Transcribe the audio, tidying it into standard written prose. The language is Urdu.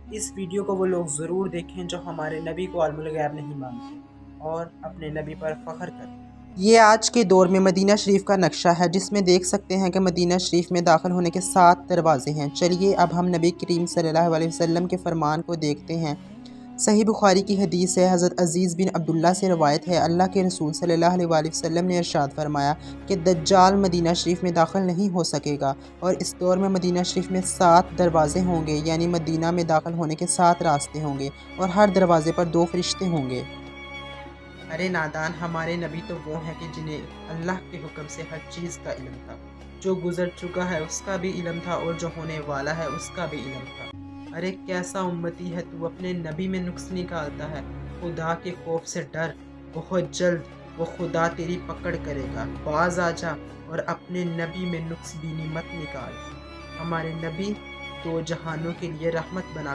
اس ویڈیو کو وہ لوگ ضرور دیکھیں جو ہمارے نبی کو عالم الغیب نہیں مانتے اور اپنے نبی پر فخر کرتے۔ یہ آج کے دور میں مدینہ شریف کا نقشہ ہے، جس میں دیکھ سکتے ہیں کہ مدینہ شریف میں داخل ہونے کے 7 دروازے ہیں۔ چلیے اب ہم نبی کریم صلی اللہ علیہ وسلم کے فرمان کو دیکھتے ہیں۔ صحیح بخاری کی حدیث ہے، حضرت عزیز بن عبداللہ سے روایت ہے، اللہ کے رسول صلی اللہ علیہ وسلم نے ارشاد فرمایا کہ دجال مدینہ شریف میں داخل نہیں ہو سکے گا، اور اس دور میں مدینہ شریف میں 7 دروازے ہوں گے، یعنی مدینہ میں داخل ہونے کے 7 راستے ہوں گے، اور ہر دروازے پر 2 فرشتے ہوں گے۔ ارے نادان، ہمارے نبی تو وہ ہیں کہ جنہیں اللہ کے حکم سے ہر چیز کا علم تھا۔ جو گزر چکا ہے اس کا بھی علم تھا، اور جو ہونے والا ہے اس کا بھی علم تھا۔ ارے کیسا امتی ہے تو اپنے نبی میں نقص نکالتا ہے۔ خدا کے خوف سے ڈر، بہت جلد وہ خدا تیری پکڑ کرے گا۔ باز آ جا اور اپنے نبی میں نقص بینی مت نکال۔ ہمارے نبی 2 جہانوں کے لیے رحمت بنا